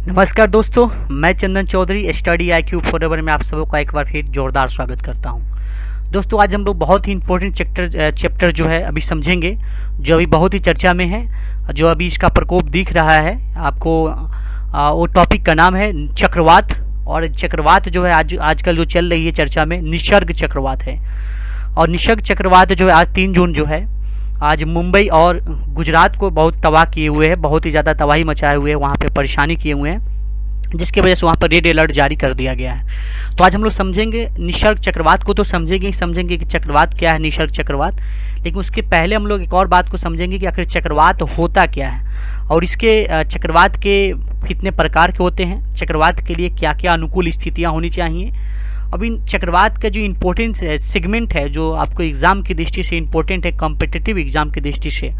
नमस्कार दोस्तों, मैं चंदन चौधरी स्टडी IQ फॉरएवर में आप सबों का एक बार फिर जोरदार स्वागत करता हूं। दोस्तों, आज हम लोग बहुत ही इंपॉर्टेंट चैप्टर जो है अभी समझेंगे, जो अभी बहुत ही चर्चा में है, जो अभी इसका प्रकोप दिख रहा है आपको। वो टॉपिक का नाम है चक्रवात। और चक्रवात जो है आजकल जो चल रही है चर्चा में, निसर्ग चक्रवात है। और निसर्ग चक्रवात जो है आज 3 जून जो है आज मुंबई और गुजरात को बहुत तबाह किए हुए हैं, बहुत ही ज़्यादा तबाही मचाए हुए हैं, वहाँ पे परेशानी किए हुए हैं, जिसकी वजह से वहाँ पर रेड अलर्ट जारी कर दिया गया है। तो आज हम लोग समझेंगे निसर्ग चक्रवात को, तो समझेंगे कि चक्रवात क्या है, निसर्ग चक्रवात। लेकिन उसके पहले हम लोग एक और बात को समझेंगे कि आखिर चक्रवात होता क्या है और इसके चक्रवात के कितने प्रकार के होते हैं, चक्रवात के लिए क्या क्या अनुकूल स्थितियाँ होनी चाहिए। अब इन चक्रवात का जो इम्पोर्टेंट सेगमेंट है, जो आपको एग्ज़ाम की दृष्टि से इम्पोर्टेंट है, कॉम्पिटिटिव एग्ज़ाम की दृष्टि से,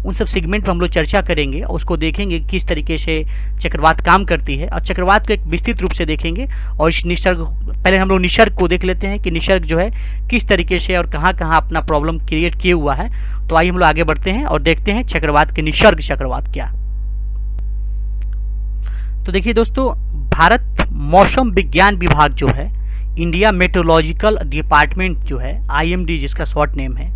उन सब सेगमेंट पर हम लोग चर्चा करेंगे। उसको देखेंगे किस तरीके से चक्रवात काम करती है और चक्रवात को एक विस्तृत रूप से देखेंगे। और इस निसर्ग, पहले हम लोग निसर्ग को देख लेते हैं कि निसर्ग जो है किस तरीके से और कहाँ कहाँ अपना प्रॉब्लम क्रिएट किए हुआ है। तो आइए हम लोग आगे बढ़ते हैं और देखते हैं चक्रवात के निसर्ग चक्रवात क्या। तो देखिए दोस्तों, भारत मौसम विज्ञान विभाग जो है, इंडिया मेट्रोलॉजिकल डिपार्टमेंट जो है, IMD जिसका शॉर्ट नेम है,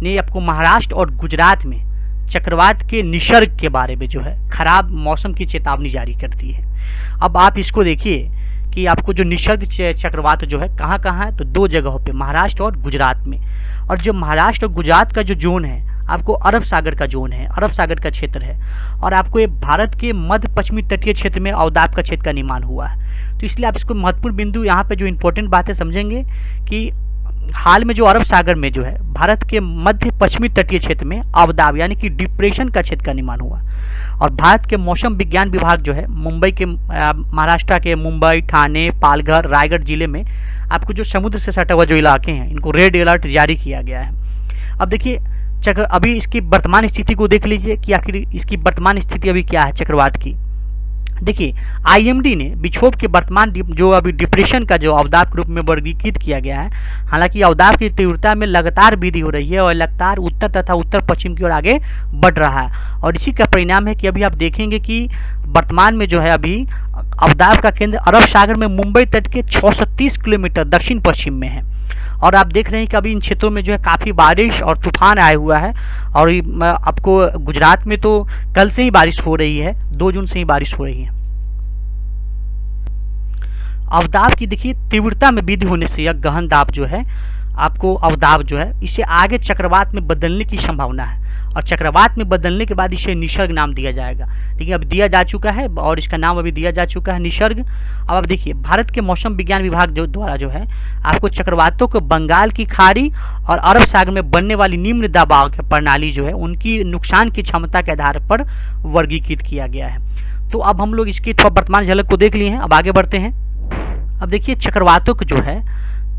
ने आपको महाराष्ट्र और गुजरात में चक्रवात के निसर्ग के बारे में जो है खराब मौसम की चेतावनी जारी करती है। अब आप इसको देखिए कि आपको जो निसर्ग चक्रवात जो है कहाँ कहाँ है, तो 2 जगहों पे, महाराष्ट्र और गुजरात में। और जो महाराष्ट्र और गुजरात का जो जोन है आपको अरब सागर का जोन है, अरब सागर का क्षेत्र है। और आपको ये भारत के मध्य पश्चिमी तटीय क्षेत्र में अवदाब का क्षेत्र का निर्माण हुआ है। तो इसलिए आप इसको महत्वपूर्ण बिंदु यहाँ पे जो इंपॉर्टेंट बातें समझेंगे कि हाल में जो अरब सागर में जो है भारत के मध्य पश्चिमी तटीय क्षेत्र में अवदाब यानी कि डिप्रेशन का क्षेत्र का निर्माण हुआ। और भारत के मौसम विज्ञान विभाग जो है मुंबई के, महाराष्ट्र के मुंबई, ठाणे, पालघर, रायगढ़ जिले में आपको जो समुद्र से सटा हुआ जो इलाके हैं, इनको रेड अलर्ट जारी किया गया है। अब देखिए अभी इसकी वर्तमान स्थिति को देख लीजिए कि आखिर इसकी वर्तमान स्थिति अभी क्या है चक्रवात की। देखिए, IMD ने विक्षोभ के वर्तमान जो अभी डिप्रेशन का जो अवदाब के रूप में वर्गीकृत किया गया है। हालांकि अवदाब की तीव्रता में लगातार वृद्धि हो रही है और लगातार उत्तर तथा उत्तर पश्चिम की ओर आगे बढ़ रहा है। और इसी का परिणाम है कि अभी आप देखेंगे कि वर्तमान में जो है अभी अवदाब का केंद्र अरब सागर में मुंबई तट के 630 किलोमीटर दक्षिण पश्चिम में है। और आप देख रहे हैं कि अभी इन क्षेत्रों में जो है काफ़ी बारिश और तूफान आया हुआ है। और आपको गुजरात में तो कल से ही बारिश हो रही है, 2 जून से ही बारिश हो रही है। अवदाब की देखिए तीव्रता में वृद्धि होने से यह गहन दाब जो है आपको अवदाब जो है इसे आगे चक्रवात में बदलने की संभावना है। और चक्रवात में बदलने के बाद इसे निसर्ग नाम दिया जाएगा। लेकिन अब दिया जा चुका है और इसका नाम अभी दिया जा चुका है निसर्ग। अब आप देखिए, भारत के मौसम विज्ञान विभाग जो द्वारा जो है आपको चक्रवातों को बंगाल की खाड़ी और अरब सागर में बनने वाली निम्न दबाव प्रणाली जो है उनकी नुकसान की क्षमता के आधार पर वर्गीकृत किया गया है। तो अब हम लोग इसकी थोड़ा वर्तमान झलक को देख लिए हैं, अब आगे बढ़ते हैं। अब देखिए, चक्रवातों को जो है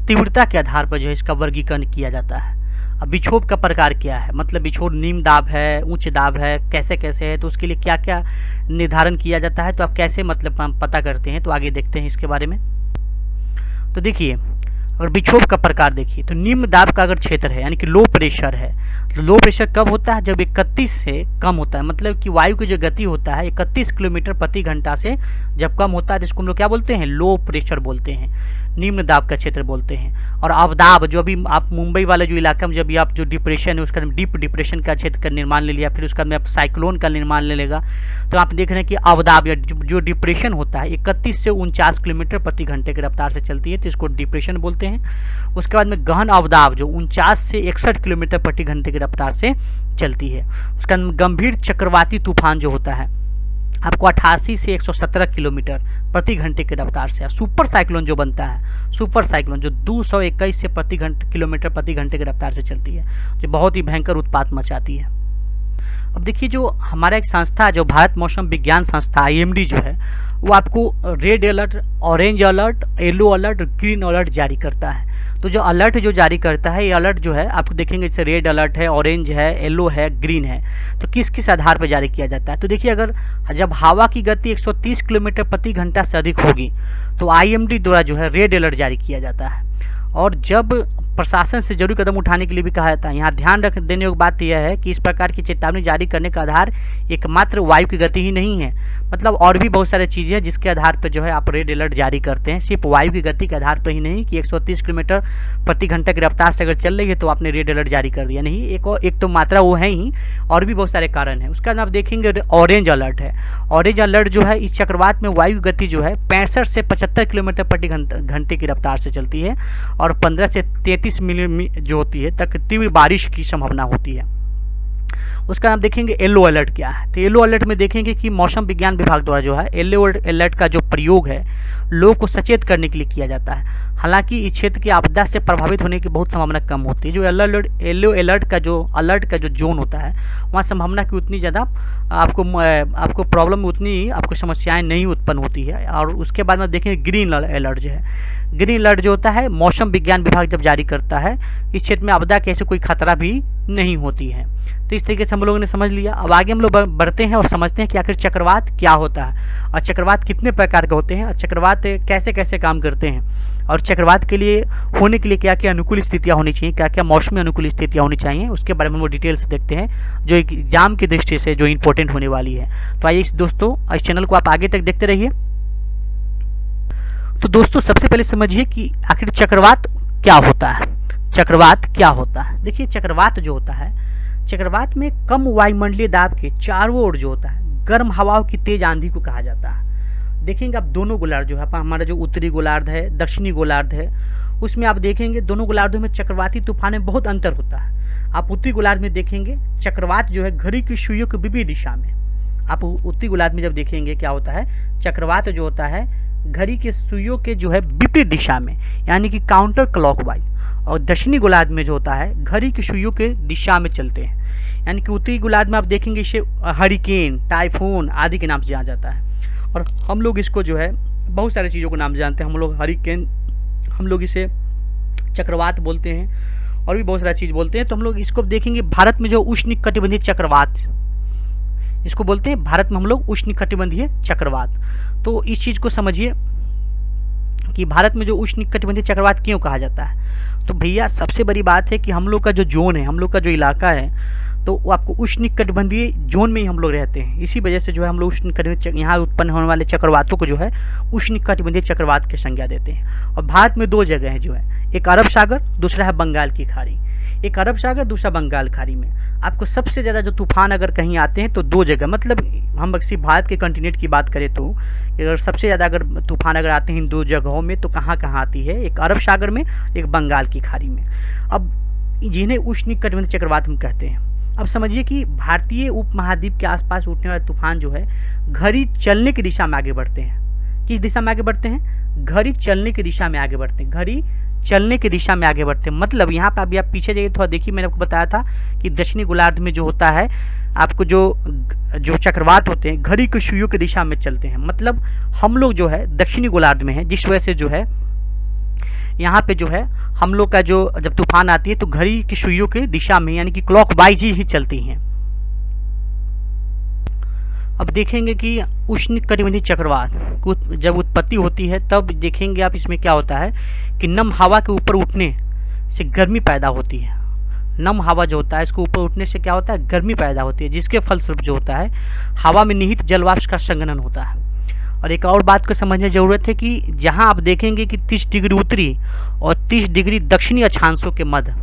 तीव्रता के आधार पर जो है इसका वर्गीकरण किया जाता है। अब विक्षोभ का प्रकार क्या है, मतलब विक्षोभ निम्न दाब है, उच्च दाब है, कैसे कैसे है, तो उसके लिए क्या क्या निर्धारण किया जाता है, तो आप कैसे मतलब हम पता करते हैं, तो आगे देखते हैं इसके बारे में। तो देखिए, अगर विक्षोभ का प्रकार देखिए तो निम्न दाब का अगर क्षेत्र है यानी कि लो प्रेशर है, तो लो प्रेशर कब होता है, जब 31 से कम होता है, मतलब कि वायु की जो गति होता है 31 किलोमीटर प्रति घंटा से जब कम होता है तो इसको हम लोग क्या बोलते हैं, लो प्रेशर बोलते हैं, निम्न दाब का क्षेत्र बोलते हैं। और अवदाब जो अभी आप मुंबई वाले जो इलाका में जब आप जो डिप्रेशन है उसका डीप डिप्रेशन का क्षेत्र का निर्माण ले लिया, फिर उसका में आप साइक्लोन का निर्माण ले लेगा, तो आप देख रहे हैं कि अवदाब या जो डिप्रेशन होता है 31 से 49 किलोमीटर प्रति घंटे की रफ्तार से चलती है, तो इसको डिप्रेशन बोलते हैं। उसके बाद में गहन अवदाब जो 49 से 61 किलोमीटर प्रति घंटे की रफ्तार से चलती है। उसका गंभीर चक्रवाती तूफान जो होता है आपको 88 से 117 किलोमीटर प्रति घंटे की रफ्तार से। सुपर साइक्लोन जो बनता है, सुपर साइक्लोन जो 221 से किलोमीटर प्रति घंटे की रफ्तार से चलती है, जो बहुत ही भयंकर उत्पात मचाती है। अब देखिए, जो हमारा एक संस्था जो भारत मौसम विज्ञान संस्था IMD जो है वो आपको red alert, orange alert, yellow alert, green alert जारी करता है। तो जो अलर्ट जो जारी करता है, ये अलर्ट जो है आपको देखेंगे जैसे रेड अलर्ट है, ऑरेंज है, येलो है, ग्रीन है, तो किस किस आधार पर जारी किया जाता है। तो देखिए, अगर जब हवा की गति 130 किलोमीटर प्रति घंटा से अधिक होगी तो IMD द्वारा जो है रेड अलर्ट जारी किया जाता है। और जब प्रशासन से जरूरी कदम उठाने के लिए भी कहा जाता है। यहाँ ध्यान रख देने योग्य बात यह है कि इस प्रकार की चेतावनी जारी करने का आधार एकमात्र वायु की गति ही नहीं है, मतलब और भी बहुत सारी चीज़ें हैं जिसके आधार पर जो है आप रेड अलर्ट जारी करते हैं। सिर्फ वायु की गति के आधार पर ही नहीं कि 130 किलोमीटर प्रति घंटा की रफ्तार से अगर चल रही है तो आपने रेड अलर्ट जारी कर दिया, नहीं। एक तो मात्रा वो है ही, और भी बहुत सारे कारण हैं। उसका आप देखेंगे ऑरेंज अलर्ट है। ऑरेंज अलर्ट जो है, इस चक्रवात में वायु गति जो है 65 से 75 किलोमीटर प्रति घंटे की रफ्तार से चलती है और 15 से 33 मिली जो होती है तक तीव्र बारिश की संभावना होती है। उसका नाम देखेंगे येलो अलर्ट क्या है। तो येलो अलर्ट में देखेंगे कि मौसम विज्ञान विभाग द्वारा जो है येलो अलर्ट का जो प्रयोग है लोगों को सचेत करने के लिए किया जाता है। हालांकि इस क्षेत्र की आपदा से प्रभावित होने की बहुत संभावना कम होती है। जो येलो अलर्ट का जो जोन होता है वहाँ संभावना की उतनी ज़्यादा आपको प्रॉब्लम उतनी आपको समस्याएं नहीं उत्पन्न होती है। और उसके बाद में देखेंगे ग्रीन अलर्ट जो है। ग्रीन अलर्ट जो होता है मौसम विज्ञान विभाग जब जारी करता है, इस क्षेत्र में आपदा के ऐसे कोई खतरा भी नहीं होती है। तो इस तरीके से हम लोगों ने समझ लिया। अब आगे हम लोग बढ़ते हैं और समझते हैं कि आखिर चक्रवात क्या होता है और चक्रवात कितने प्रकार के होते हैं और चक्रवात कैसे कैसे काम करते हैं और चक्रवात के लिए होने के लिए क्या क्या अनुकूल स्थितियाँ होनी चाहिए, क्या क्या मौसमी अनुकूल स्थितियाँ होनी चाहिए, उसके बारे में हम लोग डिटेल से देखते हैं जो एग्जाम की दृष्टि से जो इंपॉर्टेंट होने वाली है। तो आइए दोस्तों इस चैनल को आप आगे तक देखते रहिए। तो दोस्तों सबसे पहले समझिए कि आखिर चक्रवात क्या होता है। चक्रवात क्या होता है, देखिए चक्रवात जो होता है, चक्रवात में कम वायुमंडलीय दाब के चारों ओर जो होता है गर्म हवाओं की तेज आंधी को कहा जाता है। देखेंगे आप दोनों गोलार्ध जो है, हमारा जो उत्तरी गोलार्ध है, दक्षिणी गोलार्ध है, उसमें आप देखेंगे दोनों गोलार्धों में चक्रवाती तूफान में बहुत अंतर होता है। आप उत्तरी गोलार्ध में देखेंगे चक्रवात जो है घड़ी की सुइयों के विपरीत दिशा में, आप उत्तरी गोलार्ध में जब देखेंगे क्या होता है, चक्रवात जो होता है घड़ी के सुइयों के जो है विपरीत दिशा में, यानी कि काउंटर क्लॉकवाइज। और दक्षिणी गोलार्ध में जो होता है घड़ी की सुइयों के दिशा में चलते हैं, यानी कि उत्तरी गोलार्ध में आप देखेंगे इसे हरिकेन, टाइफून आदि के नाम से जाना जाता है। और हम लोग इसको जो है बहुत सारी चीज़ों को नाम जानते हैं। हम लोग हरिकेन, हम लोग इसे चक्रवात बोलते हैं और भी बहुत सारी चीज़ बोलते हैं। तो हम लोग इसको देखेंगे भारत में जो उष्णकटिबंधीय चक्रवात, इसको बोलते हैं भारत में हम लोग उष्णकटिबंधीय चक्रवात। तो इस चीज़ को समझिए कि भारत में जो उष्णकटिबंधीय चक्रवात क्यों कहा जाता है। तो भैया सबसे बड़ी बात है कि हम लोग का जो जोन है, हम लोग का जो इलाका है, तो वो आपको उष्णकटिबंधीय जोन में ही हम लोग रहते हैं। इसी वजह से जो है हम लोग उष्णकटिबंधीय यहाँ उत्पन्न होने वाले चक्रवातों को जो है उष्णकटिबंधीय चक्रवात की संज्ञा देते हैं। और भारत में दो जगह हैं जो है, एक अरब सागर, दूसरा है बंगाल की खाड़ी। एक अरब सागर, दूसरा बंगाल खाड़ी में आपको सबसे ज़्यादा जो तूफान अगर कहीं आते हैं तो दो जगह, मतलब हम सिर्फ भारत के कंटिनेंट की बात करें तो अगर सबसे ज़्यादा अगर तूफान अगर आते हैं इन दो जगहों में तो कहाँ कहाँ आती है, एक अरब सागर में, एक बंगाल की खाड़ी में। अब जिन्हें उष्णकटिबंधीय चक्रवात हम कहते हैं। अब समझिए कि भारतीय उपमहाद्वीप के आसपास उठने वाले तूफान जो है घड़ी चलने की दिशा में आगे बढ़ते हैं। किस दिशा में आगे बढ़ते हैं? घड़ी चलने की दिशा में आगे बढ़ते हैं। घड़ी चलने की दिशा में आगे बढ़ते हैं, मतलब यहाँ पे अभी आप पीछे जाइए थोड़ा देखिए, मैंने आपको बताया था कि दक्षिणी गोलार्ध में जो होता है आपको जो चक्रवात होते हैं घड़ी की सुइयों की दिशा में चलते हैं। मतलब हम लोग जो है दक्षिणी गोलार्ध में है, जिस वजह से जो है यहाँ पे जो है हम लोग का जो जब तूफान आती है तो घड़ी की सुइयों की दिशा में, यानी कि क्लॉकवाइज ही चलती हैं। अब देखेंगे कि उष्णकटिबंधीय चक्रवात जब उत्पत्ति होती है तब देखेंगे आप इसमें क्या होता है कि नम हवा के ऊपर उठने से गर्मी पैदा होती है। नम हवा जो होता है इसको ऊपर उठने से क्या होता है, गर्मी पैदा होती है, जिसके फलस्वरूप जो होता है हवा में निहित जलवाष्प का संघनन होता है। और एक और बात को समझने की जरूरत है कि जहां आप देखेंगे कि 30 डिग्री उत्तरी और 30 डिग्री दक्षिणी अक्षांशों के मध्य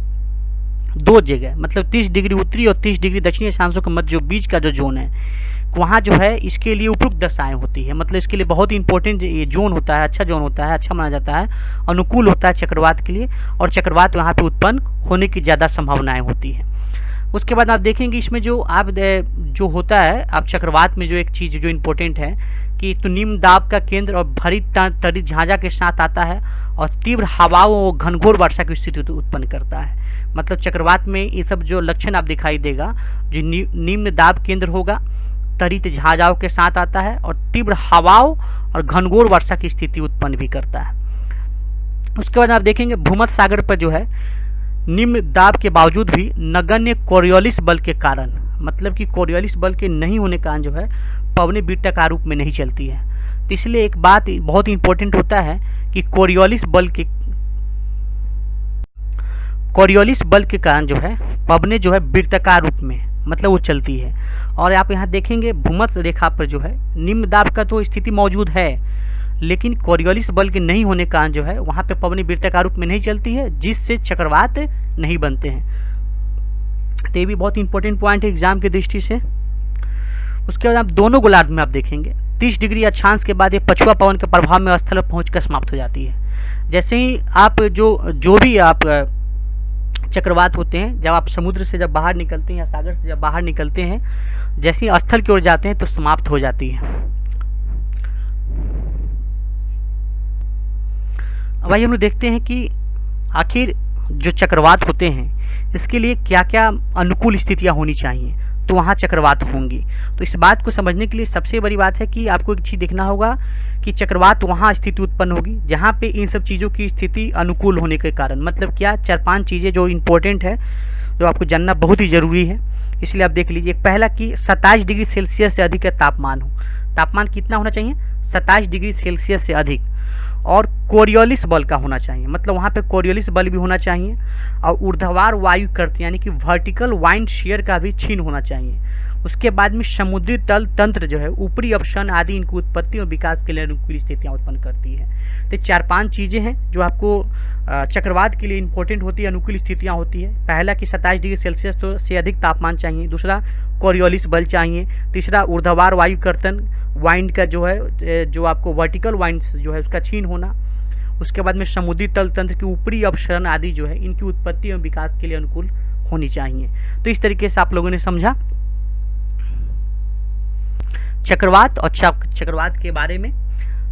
दो जगह, मतलब 30 डिग्री उत्तरी और 30 डिग्री दक्षिणी अक्षांशों के मध्य जो बीच का जो जोन है वहाँ जो है इसके लिए उपयुक्त दशाएं होती है। मतलब इसके लिए बहुत ही इंपॉर्टेंट ये जोन होता है, अच्छा जोन होता है, अच्छा माना जाता है, अनुकूल होता है चक्रवात के लिए, और चक्रवात वहाँ पे उत्पन्न होने की ज़्यादा संभावनाएं होती है। उसके बाद आप देखेंगे इसमें जो जो होता है आप चक्रवात में जो एक चीज़ जो इम्पोर्टेंट है कि तो निम्न दाब का केंद्र और भरी तरी झांझा के साथ आता है और तीव्र हवाओं और घनघोर वर्षा की स्थिति उत्पन्न करता है। मतलब चक्रवात में ये सब जो लक्षण आप दिखाई देगा, जो निम्न दाब केंद्र होगा, तरित झांझाओं के साथ आता है और तीव्र हवाओं और घनघोर वर्षा की स्थिति उत्पन्न भी करता है। उसके बाद आप देखेंगे भूमध्य सागर पर जो है निम्न दाब के बावजूद भी नगण्य कोरियोलिस बल के कारण, मतलब कि कोरियोलिस बल के नहीं होने के कारण जो है पवनें वृत्ताकार रूप में नहीं चलती है। तो इसलिए एक बात बहुत इंपॉर्टेंट होता है कि कोरियोलिस बल के कोरियोलिस बल के कारण जो है पवने जो है वृत्ताकार रूप में मतलब वो चलती है। और आप यहाँ देखेंगे भूमध्य रेखा पर जो है निम्न दाब का तो स्थिति मौजूद है, लेकिन कोरियोलिस बल के नहीं होने के कारण जो है वहाँ पे पवने वृत्ताकार रूप में नहीं चलती है, जिससे चक्रवात नहीं बनते हैं। तो ये भी बहुत इंपॉर्टेंट पॉइंट है एग्जाम की दृष्टि से। उसके बाद आप दोनों गोलार्ध में आप देखेंगे 30 डिग्री अक्षांश के बाद ये पछुआ पवन के प्रभाव में स्थल पर पहुँच कर समाप्त हो जाती है। जैसे ही आप जो भी आप चक्रवात होते हैं, जब आप समुद्र से जब बाहर निकलते हैं या सागर से जब बाहर निकलते हैं, जैसे ही स्थल की ओर जाते हैं तो समाप्त हो जाती है। अब आइए हम लोग देखते हैं कि आखिर जो चक्रवात होते हैं इसके लिए क्या क्या अनुकूल स्थितियां होनी चाहिए तो वहाँ चक्रवात होंगी। तो इस बात को समझने के लिए सबसे बड़ी बात है कि आपको एक चीज़ देखना होगा कि चक्रवात वहाँ स्थिति उत्पन्न होगी जहाँ पे इन सब चीज़ों की स्थिति अनुकूल होने के कारण, मतलब क्या 4-5 चीज़ें जो इम्पोर्टेंट है, जो आपको जानना बहुत ही ज़रूरी है, इसलिए आप देख लीजिए। पहला कि 27 डिग्री सेल्सियस से अधिक का तापमान हो। तापमान कितना होना चाहिए? 27 डिग्री सेल्सियस से अधिक। और कोरियोलिस बल का होना चाहिए, मतलब वहाँ पे कोरियोलिस बल भी होना चाहिए। और ऊर्ध्वाधर वायु करती यानी कि वर्टिकल वाइंड शेयर का भी चिन्ह होना चाहिए। उसके बाद में समुद्री तल तंत्र जो है ऊपरी अपशन आदि इनकी उत्पत्ति और विकास के लिए अनुकूल स्थितियाँ उत्पन्न करती है। तो 4-5 चीज़ें हैं जो आपको चक्रवात के लिए इंपॉर्टेंट होती है, अनुकूल स्थितियाँ होती है। पहला कि 27 डिग्री सेल्सियस तो से अधिक तापमान चाहिए। दूसरा कोरियोलिस बल चाहिए। तीसरा ऊर्ध्वाधर वायु कर्तन वाइंड का जो है, जो आपको वर्टिकल वाइंड जो है उसका चिन्ह होना। उसके बाद में समुद्री तल तंत्र की ऊपरी अपसरण आदि जो है इनकी उत्पत्ति एवं विकास के लिए अनुकूल होनी चाहिए। तो इस तरीके से आप लोगों ने समझा चक्रवात और चक्रवात के बारे में,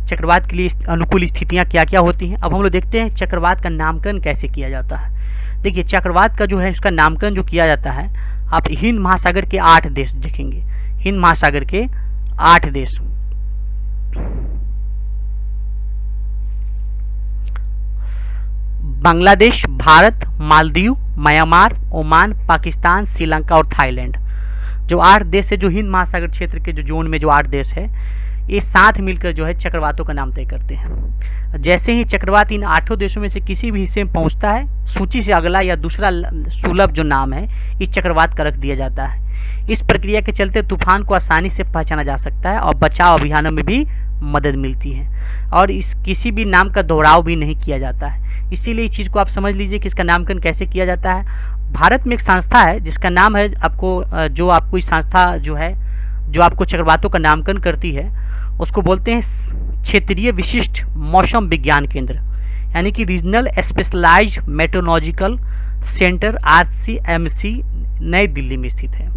चक्रवात के लिए अनुकूल स्थितियां क्या क्या होती हैं। अब हम लोग देखते हैं चक्रवात का नामकरण कैसे किया जाता है। देखिए चक्रवात का जो है इसका नामकरण जो किया जाता है, आप हिंद महासागर के 8 देश देखेंगे। हिंद महासागर के 8 देश, बांग्लादेश, भारत, मालदीव, म्यांमार, ओमान, पाकिस्तान, श्रीलंका और थाईलैंड, जो 8 देश है, जो हिंद महासागर क्षेत्र के जो जोन में जो 8 देश है, ये साथ मिलकर जो है चक्रवातों का नाम तय करते हैं। जैसे ही चक्रवात इन 8 देशों में से किसी भी हिस्से में पहुंचता है, सूची से अगला या दूसरा सुलभ जो नाम है इस चक्रवात का रख दिया जाता है। इस प्रक्रिया के चलते तूफान को आसानी से पहचाना जा सकता है और बचाव अभियानों में भी मदद मिलती है, और इस किसी भी नाम का दोहराव भी नहीं किया जाता है। इसीलिए इस चीज़ को आप समझ लीजिए कि इसका नामकरण कैसे किया जाता है। भारत में एक संस्था है जिसका नाम है, आपको जो आपको इस संस्था जो है जो आपको चक्रवातों का नामकरण करती है उसको बोलते हैं क्षेत्रीय विशिष्ट मौसम विज्ञान केंद्र, यानी कि regional specialised meteorological centre RCMC New Delhi में स्थित है।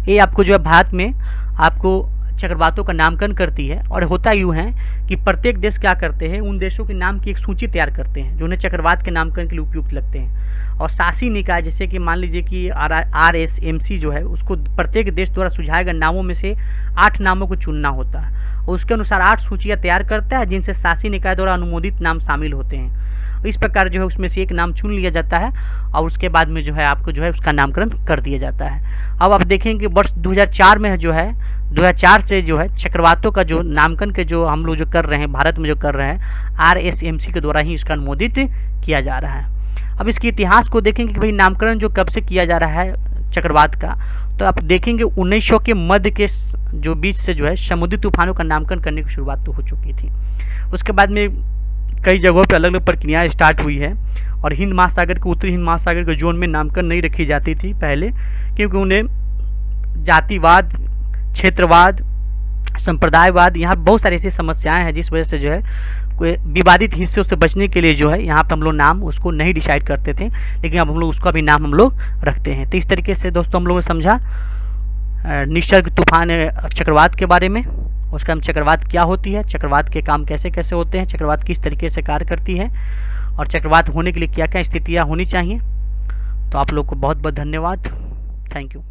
ये आपको जो है भारत में आपको चक्रवातों का नामकरण करती है। और होता यूँ है कि प्रत्येक देश क्या करते हैं, उन देशों के नाम की एक सूची तैयार करते हैं जो उन्हें चक्रवात के नामकरण के लिए उपयुक्त लगते हैं। और शासी निकाय जैसे कि मान लीजिए कि RSMC जो है उसको प्रत्येक देश द्वारा सुझाए गए नामों में से 8 नामों को चुनना होता है और उसके अनुसार 8 सूचियाँ तैयार करता है जिनसे शासी निकाय द्वारा अनुमोदित नाम शामिल होते हैं। इस प्रकार जो है उसमें से एक नाम चुन लिया जाता है और उसके बाद में जो है आपको जो है उसका नामकरण कर दिया जाता है। अब आप देखेंगे वर्ष 2004 में जो है 2004 से जो है चक्रवातों का जो नामकरण के जो हम लोग जो कर रहे हैं भारत में जो कर रहे हैं RSMC के द्वारा ही इसका अनुमोदित किया जा रहा है। अब इसके इतिहास को देखेंगे कि भाई नामकरण जो कब से किया जा रहा है चक्रवात का, तो आप देखेंगे 1900 के मध्य के जो बीच से जो है समुद्री तूफानों का नामकरण करने की शुरुआत तो हो चुकी थी। उसके बाद में कई जगहों पर अलग अलग प्रक्रियाएँ स्टार्ट हुई है और हिंद महासागर के उत्तरी हिंद महासागर के जोन में नामकरण नहीं रखी जाती थी पहले, क्योंकि उन्हें जातिवाद, क्षेत्रवाद, संप्रदायवाद, यहाँ बहुत सारी ऐसी समस्याएं हैं जिस वजह से जो है कोई विवादित हिस्सों से बचने के लिए जो है यहाँ पर हम लोग नाम उसको नहीं डिसाइड करते थे, लेकिन अब हम लोग उसका भी नाम हम लोग रखते हैं। तो इस तरीके से दोस्तों हम लोगों ने समझा निसर्ग तूफान चक्रवात के बारे में, उसका हम चक्रवात क्या होती है, चक्रवात के काम कैसे कैसे होते हैं, चक्रवात किस तरीके से कार्य करती है और चक्रवात होने के लिए क्या क्या स्थितियाँ होनी चाहिए। तो आप लोग को बहुत बहुत धन्यवाद। Thank you.